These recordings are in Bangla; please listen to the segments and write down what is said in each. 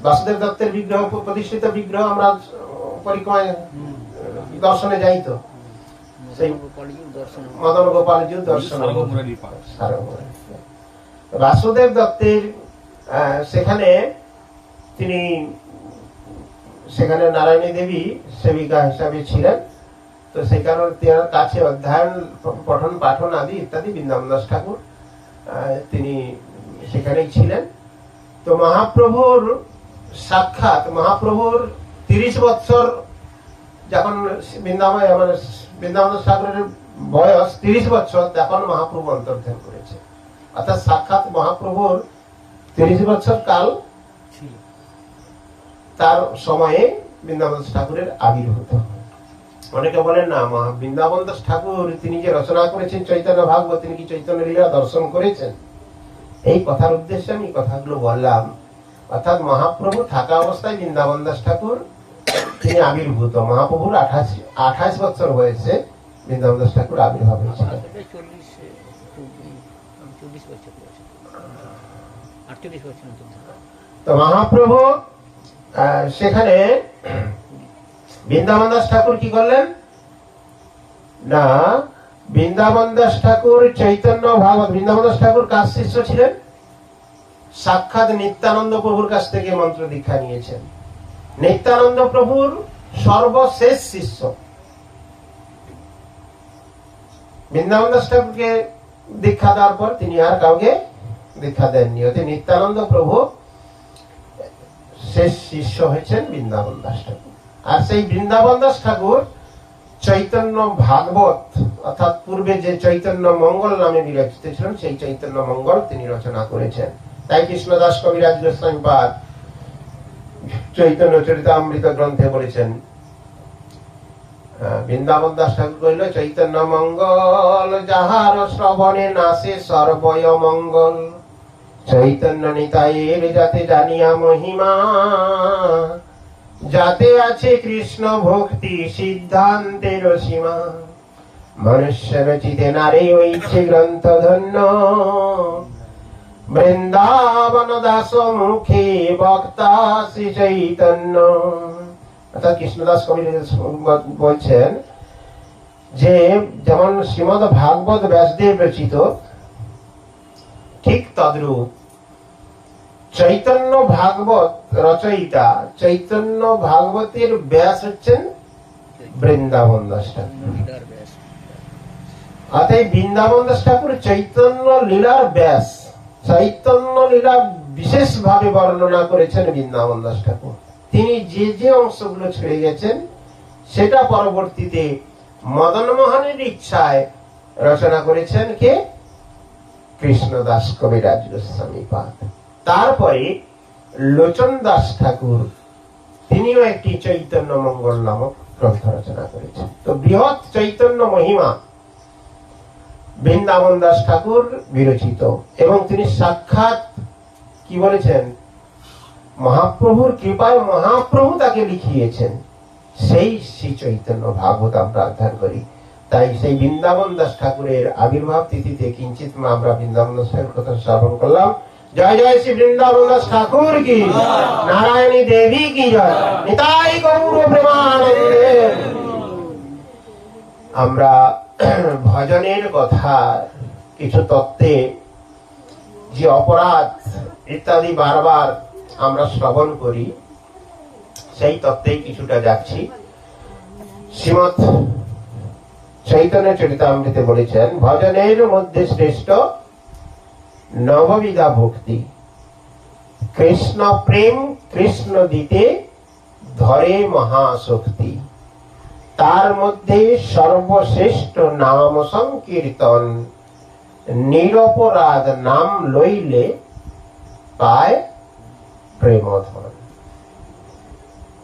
বাসুদেব দত্তের বিগ্রহ, প্রতিষ্ঠিত বিগ্রহ আমরা পরিক্রমায় দর্শনে যাই, তো সেই মদন গোপালজির দর্শন। বাসুদেব দত্তের সেখানে তিনি সেখানে নারায়ণী দেবী সেবিকা হিসাবে ছিলেন। তো সেই কারণে তার কাছে অধ্যয়ন, পঠন পাঠন আদি ইত্যাদি বৃন্দাবন দাস ঠাকুর তিনি সেখানেই ছিলেন। তো মহাপ্রভুর সাক্ষাৎ, মহাপ্রভুর 30 বছর যখন বৃন্দাবন দাস ঠাকুরের বয়স 30 বছর, তখন মহাপ্রভু অন্তর্ধান করেছে। অর্থাৎ সাক্ষাৎ মহাপ্রভুর 30 বছর কাল তার সময়ে বৃন্দাবন দাস ঠাকুরের আবির্ভূত। অনেকে বলেন না, বৃন্দাবন দাস ঠাকুর তিনি যে রচনা করেছেন চৈতন্য ভাগবত, তিনি কি চৈতন্য লীলা দর্শন করেছেন? এই কথার উদ্দেশ্যে আমি কথাগুলো বললাম। অর্থাৎ মহাপ্রভু থাকা অবস্থায় বৃন্দাবন দাস ঠাকুর তিনি আবির্ভূত। মহাপ্রভুর 28 বছর হয়েছে বৃন্দাবন দাস ঠাকুর আবির্ভাব হয়েছিল। তো মহাপ্রভু সেখানে বৃন্দাবন দাস ঠাকুর কি করলেন না, বৃন্দাবন দাস ঠাকুর চৈতন্য ভাগবত, বৃন্দাবন দাস ঠাকুর কার শিষ্য ছিলেন? সাক্ষাৎ নিত্যানন্দ প্রভুর কাছ থেকে মন্ত্র দীক্ষা নিয়েছেন। নিত্যানন্দ প্রভুর সর্বশেষ শিষ্য। বৃন্দাবন দাস ঠাকুরকে দীক্ষা দেওয়ার পর তিনি আর কাউকে দীক্ষা দেননি। অর্থাৎ নিত্যানন্দ প্রভু শেষ শিষ্য হয়েছেন বৃন্দাবন দাস ঠাকুর। আর সেই বৃন্দাবন দাস ঠাকুর চৈতন্য ভাগবত, অর্থাৎ পূর্বে যে চৈতন্য মঙ্গল নামে বিরচিত ছিলেন, সেই চৈতন্য মঙ্গল তিনি রচনা করেছেন। তাই কৃষ্ণদাস কবিরাজ গোস্বামী পাদ চৈতন্য চরিতামৃত গ্রন্থে বলেছেন, বৃন্দাবন দাস ঠাকুর কহিল, চৈতন্য মঙ্গল যাহার শ্রবণে নাসে সর্বয় মঙ্গল, চৈতন্য নিতাইয়ের যাতে জানিয়া মহিমা, যাতে আছে কৃষ্ণ ভক্তি সিদ্ধান্তের সীমা, মনুষ্য রচিতে নারী হইছে গ্রন্থ ধন্য, বৃন্দাবন দাস মুখে বক্তা শ্রী চৈতন্য। অর্থাৎ কৃষ্ণদাস কবি বলছেন যে যেমন শ্রীমদ ভাগবত ব্যাসদেব রচিত, ঠিক তদ্রূপ চৈতন্য ভাগবত রচয়িতা, চৈতন্য ভাগবতের ব্যাস হচ্ছেন বৃন্দাবন দাস ঠাকুর। অতএব বৃন্দাবন দাস ঠাকুর চৈতন্য লীলার ব্যাস, চৈতন্য লীলা বিশেষ ভাবে বর্ণনা করেছেন বৃন্দাবন দাস ঠাকুর। তিনি যে যে অংশগুলো ছেড়ে গেছেন সেটা পরবর্তীতে মদন মোহনের ইচ্ছায় রচনা করেছেন কে? কৃষ্ণদাস কবিরাজ গোস্বামী পাদ। তারপরে লোচন দাস ঠাকুর তিনিও একটি চৈতন্য মঙ্গল নামক গ্রন্থ রচনা করেছেন। তো বৃহৎ চৈতন্য মহিমা বৃন্দাবন দাস ঠাকুর বিরচিত, এবং তিনি সাক্ষাৎ কি বলেছেন, মহাপ্রভুর কৃপায় মহাপ্রভু তাকে লিখিয়েছেন। সেই শ্রী চৈতন্য ভাগবত আমরা অধ্যয়ন করি। তাই সেই বৃন্দাবন দাস ঠাকুরের আবির্ভাব তিথিতে কিঞ্চিত আমরা বৃন্দাবন দাস ঠাকুর কথা শ্রবণ করলাম। জয় জয় শ্রী বৃন্দাবন দাস ঠাকুর কি, নারায়ণী দেবী কি জয়, নিতাই গৌর প্রেমানন্দে। আমরা ভজনের কথা, কিছু তত্ত্বে যে অপরাধ ইত্যাদি বারবার আমরা শ্রবণ করি, সেই তত্ত্বেই কিছুটা যাচ্ছি। শ্রীমৎ চৈতন্য চরিতামৃতে বলেছেন, ভজনের মধ্যে শ্রেষ্ঠ নববিধা ভক্তি, কৃষ্ণ প্রেম কৃষ্ণ দিতে ধরে মহাশক্তি, তার মধ্যে সর্বশ্রেষ্ঠ নাম সংকীর্তন, নিরপরাধ নাম লইলে পায় প্রেমধন।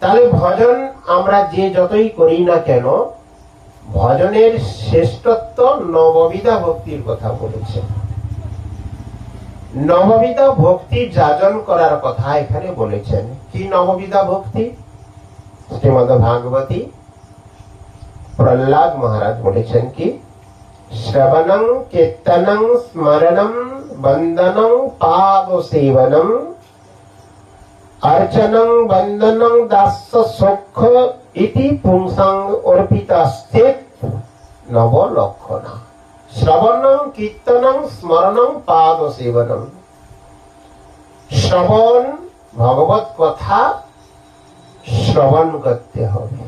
তাহলে ভজন আমরা যে যতই করি না কেন, ভজনের শ্রেষ্ঠত্ব নববিধা ভক্তির কথা বলেছে। নববিধা ভক্তি যাজন করার কথা এখানে বলেছেন। কি নববিধা ভক্তি? শ্রীমদ ভাগবতী প্রহ্লাদ মহারাজ বলেছেন কি, শ্রবণং কীর্তনং স্মরণং বন্দনং পাদ সেবনং अर्चनं वंदनं दास्य सौख इति पुंसां अर्पितास्तेत् नवलक्षणा श्रवणं कीर्तनं स्मरणं पाद सेवनम। श्रवण भगवत कथा श्रवण करते হবে।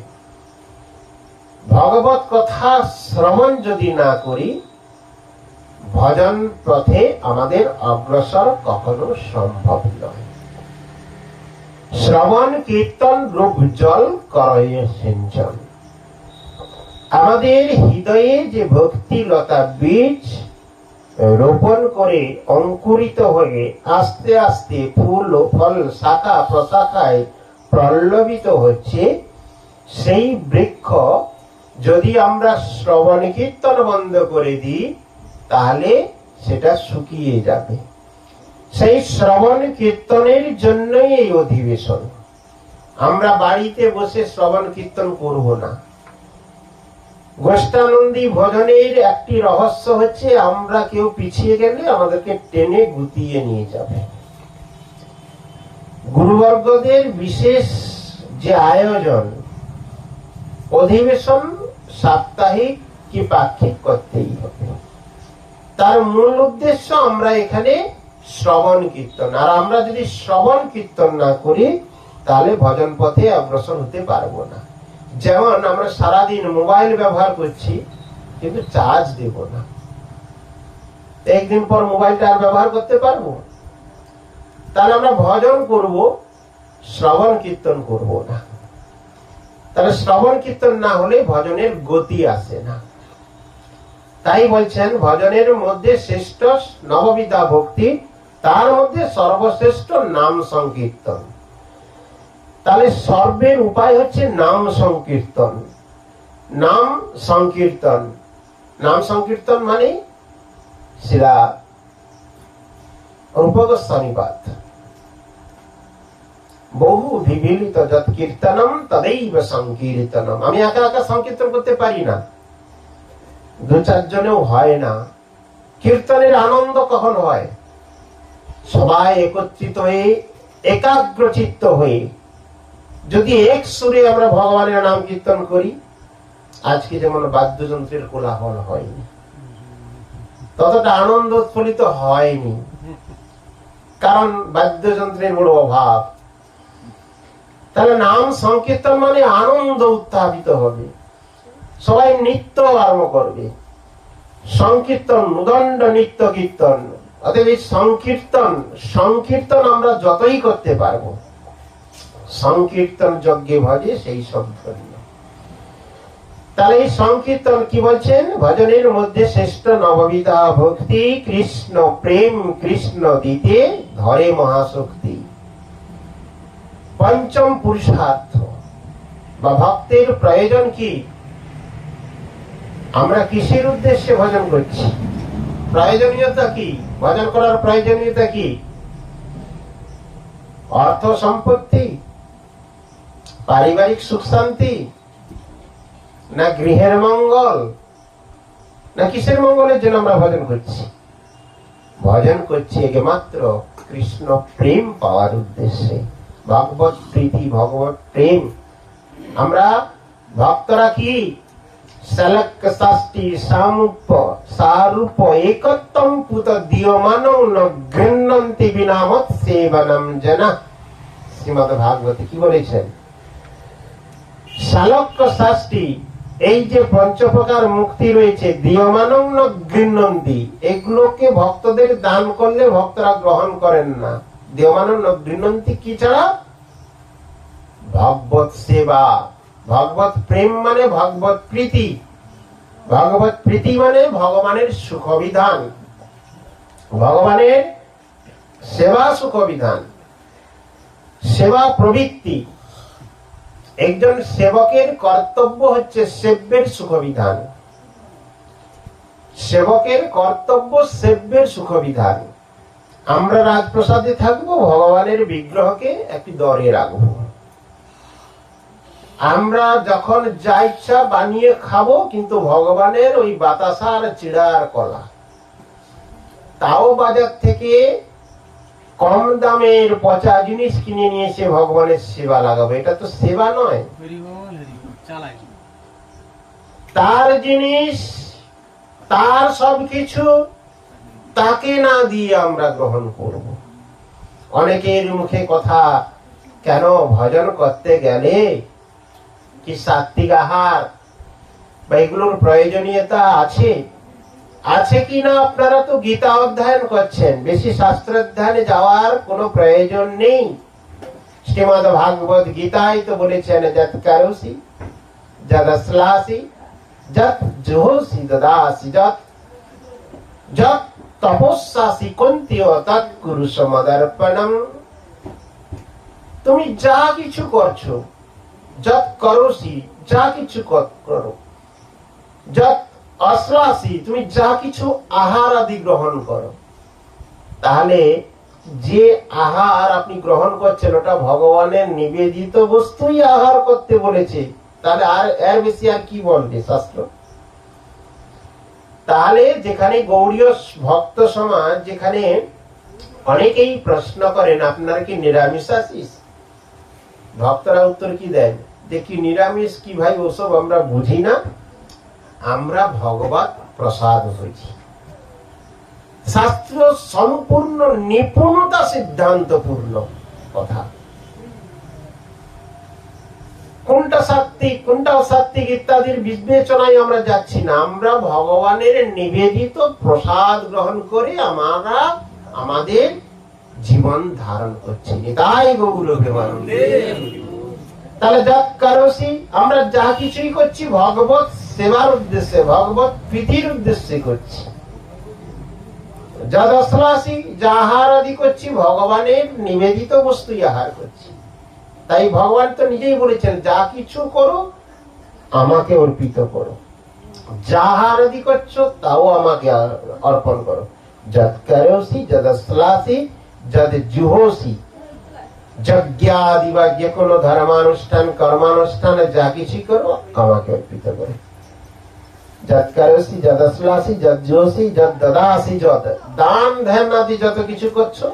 भगवत कथा श्रवण যদি না করি ভজন পথে আমাদের অগ্রসর কখনো সম্ভব নয়। শ্রবণ কীর্তন রূপ জল করয়ে সিঞ্চন। আমাদের হৃদয়ে যে ভক্তি লতা বীজ রোপণ করে অঙ্কুরিত হয়ে আস্তে আস্তে ফুল ও ফল শাখা প্রশাখায় প্রল্লবিত হচ্ছে, সেই বৃক্ষ যদি আমরা শ্রবণ কীর্তন বন্ধ করে দিই তাহলে সেটা শুকিয়ে যাবে। সেই শ্রবণ কীর্তনের জন্যই এই অধিবেশন। আমরা বাড়িতে বসে শ্রবণ কীর্তন করব না। গোষ্ঠানন্দী ভজনের একটি রহস্য হচ্ছে আমরা কেউ পিছিয়ে গেলে আমাদেরকে টেনে গুটিয়ে নিয়ে যাবে। গুরুবর্গদের বিশেষ যে আয়োজন, অধিবেশন সাপ্তাহিক কি পাক্ষিক করতেই হবে। তার মূল উদ্দেশ্য আমরা এখানে শ্রবণ কীর্তন। আর আমরা যদি শ্রবণ কীর্তন না করি তাহলে ভজন পথে অগ্রসর হতে পারবো না। যেমন আমরা সারাদিন মোবাইল ব্যবহার করছি কিন্তু চার্জ দেব না, একদিন পর মোবাইলটা আর ব্যবহার করতে পারবো? তাহলে আমরা ভজন করব, শ্রবণ কীর্তন করব না। তাহলে শ্রবণ কীর্তন না হলে ভজনের গতি আসে না। তাই বলছেন ভজনের মধ্যে শ্রেষ্ঠ নববিধা ভক্তি, তার মধ্যে সর্বশ্রেষ্ঠ নাম সংকীর্তন। তাহলে সর্বের উপায় হচ্ছে নাম সংকীর্তন। নাম সংকীর্তন, নাম সংকীর্তন মানে শিলা রূপগোস্বামীবাদ। বহু বিবিলিত যৎ কীর্তনম তदैव সংকীর্তনম। আমি একা একা সংকীর্তন করতে পারি না, দু চারজনেও হয় না। কীর্তনের আনন্দ কখন হয়? সবাই একত্রিত হয়ে একাগ্রচিত্ত হয়ে যদি এক সুরে আমরা ভগবানের নাম কীর্তন করি। আজকে যেমন বাদ্যযন্ত্রের কোলাহল হয়নি, ততটা আনন্দ উৎফুল্লিত হয়নি, কারণ বাদ্যযন্ত্রের বড় অভাব। তাহলে নাম সংকীর্তন মানে আনন্দ উত্থাপিত হবে, সবাই নৃত্য আরম্ভ করবে। সংকীর্তন উদণ্ড নিত্য কীর্তন। অতএব এই সংকীর্তন আমরা যতই করতে পারবো, সংকীর্তন যজ্ঞে ভজে সেই সব ধন্য। তাহলে এই সংকীর্তন কি বলছেন? ভজনের মধ্যে শ্রেষ্ঠ নববিধা ভক্তি, কৃষ্ণ প্রেম কৃষ্ণ দিতে ধরে মহাশক্তি। পঞ্চম পুরুষার্থ বা ভক্তের প্রয়োজন কি? আমরা কিসের উদ্দেশ্যে ভজন করছি? প্রয়োজনীয়তা কি? ভজন করার প্রয়োজনীয়তা কি? অর্থ সম্পত্তি, পারিবারিক সুখ শান্তি, না গৃহের মঙ্গল, না কিসের মঙ্গলের জন্য আমরা ভজন করছি? ভজন করছি একমাত্র কৃষ্ণ প্রেম পাওয়ার উদ্দেশ্যে। ভগবত প্রীতি, ভগবত প্রেম। আমরা ভক্তরা কি সলক ষষ্ঠী সামুপ সারূপ একত্বম পুত দিয়মানং ন গৃহ্ণন্তি বিনা মত সেবনম জনা। শ্রীমদ্ ভাগবতে কি বলেছেন? শালক্য ষষ্ঠী, এই যে পঞ্চপ্রকার মুক্তি রয়েছে, দিয়মানং ন গৃহ্ণন্তি, এগুলোকে ভক্তদের দান করলে ভক্তরা গ্রহণ করেন না। দিয়মানং ন গৃহ্ণন্তি কি ছাড়া? ভগবত সেবা। ভগবত প্রেম মানে ভগবত প্রীতি। ভগবত প্রীতি মানে ভগবানের সুখ বিধান, ভগবানের সেবা সুখ বিধান, সেবা প্রবৃত্তি। একজন সেবকের কর্তব্য হচ্ছে সেব্যের সুখ বিধান। সেবকের কর্তব্য সেব্যের সুখ বিধান। আমরা রাজপ্রাসাদে থাকবো, ভগবানের বিগ্রহকে একটি দরে রাখবো। আমরা যখন যা ইচ্ছা বানিয়ে খাবো, কিন্তু ভগবানের ওই বাতাসা আর চিড়া আর কলা, তাও বাজার থেকে কম দামের পচা জিনিস কিনে নিয়ে এসে ভগবানের সেবা লাগাবো, এটা তো সেবা নয়। তার জিনিস, তার সবকিছু তাকে না দিয়ে আমরা গ্রহণ করব। অনেকের মুখে কথা, কেন ভজন করতে গেলে কি সাত্বিক আহার বা এগুলোর প্রয়োজনীয়তা আছে? আছে কি না? আপনারা তো গীতা অধ্যয়ন করছেন, বেশি শাস্ত্র অধ্যয়নে যাওয়ার কোনো প্রয়োজন নেই। শ্রীমদ্ ভাগবত গীতায় তো বলেছেন, যৎ করোসি যদ শ্লাসি যৎ জুহোসি দদাসি যৎ যৎ তপস্যাসি কুন্তিও তৎ কুরুষ মদর্পণম। তুমি যা কিছু করছো, যৎ করোসি যা কিছু করো, যৎ অশ্লাসি তুমি যা কিছু আহার আদি গ্রহণ করো, তাহলে যে আহার আপনি গ্রহণ করছেন ওটা ভগবানের নিবেদিত বস্তুই আহার করতে বলেছে। তাহলে আর এর বেশি আর কি বলবে শাস্ত্র? তাহলে যেখানে গৌড়ীয় ভক্ত সমাজ, যেখানে অনেকেই প্রশ্ন করেন আপনারা কি নিরামিষাশী, ভক্তরা উত্তর কি দেন, যে কি নিরামিষ কি ভাই, ওসব আমরা বুঝি না, আমরা ভগবত প্রসাদ হয়েছি। শাস্ত্র সম্পূর্ণ নিপুণতা সিদ্ধান্তপূর্ণ কথা। কোনটা সাত্বিক কোনটা অসাত্বিক ইত্যাদির বিবেচনায় আমরা যাচ্ছি না। আমরা ভগবানের নিবেদিত প্রসাদ গ্রহণ করে আমরা আমাদের জীবন ধারণ করছি। তাই গৌরবে বন্দে। তাহলে যৎ করোসি, আমরা যা কিছুই করছি ভগবত সেবার উদ্দেশ্যে, ভগবত প্রীতির উদ্দেশ্যে করছি। যদ অশ্লাসি, যা আহার আদি করছি ভগবানের নিবেদিত বস্তুই আহার করছি। তাই ভগবান তো নিজেই বলেছেন, যা কিছু করো আমাকে অর্পিত করো, যা আহার আদি করছো তাও আমাকে অর্পণ করো। যৎ করোসি যদ অশ্লাসি যদ জুহোসি, যজ্ঞাদি বা যে কোনো ধর্মানুষ্ঠান কর্মানুষ্ঠানে যা কিছু করো আমাকে অর্পিত করো। যৎ করোসি যদ অশ্লাসি যদ জুহোসি যদ দদাসি, যত দান ধ্যান আদি যত কিছু করছো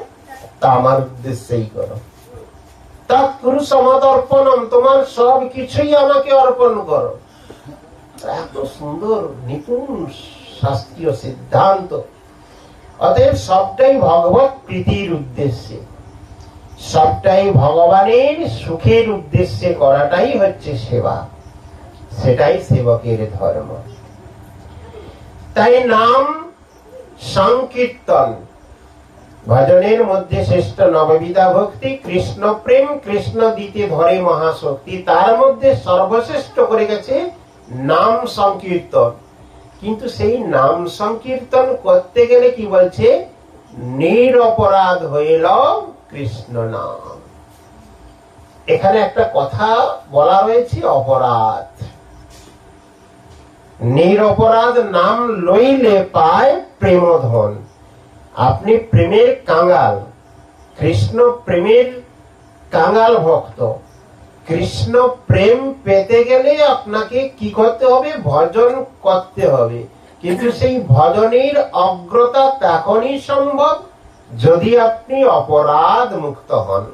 তা আমার উদ্দেশ্যেই করো। তৎ কুরু সমর্পণম, তোমার সব কিছুই আমাকে অর্পণ করো। এত সুন্দর নিপুণ শাস্ত্রীয় সিদ্ধান্ত। অতএব সবটাই ভগবত প্রীতির উদ্দেশ্যে, সবটাই ভগবানের সুখের উদ্দেশ্যে করাটাই হচ্ছে সেবা, সেটাই সেবকের ধর্ম। তাই নাম সংকীর্তন, ভজনের মধ্যে শ্রেষ্ঠ নববিধা ভক্তি, কৃষ্ণ প্রেম, কৃষ্ণ দিতে ধরে মহাশক্তি, তার মধ্যে সর্বশ্রেষ্ঠ করে গেছে নাম সংকীর্তন। কিন্তু সেই নাম সংকীর্তন করতে গেলে কি বলছে, নিরপরাধ হইল কৃষ্ণ নাম। এখানে একটা কথা বলা রয়েছে, অপরাধ। নিরপরাধ নাম লইলে পায় প্রেমধন। আপনি প্রেমের কাঙ্গাল, কৃষ্ণ প্রেমের কাঙ্গাল ভক্ত। কৃষ্ণ প্রেম পেতে গেলে আপনাকে কি করতে হবে, ভজন করতে হবে। কিন্তু সেই ভজনের অগ্রতা তখনই সম্ভব যদি আপনি অপরাধ মুক্ত হন।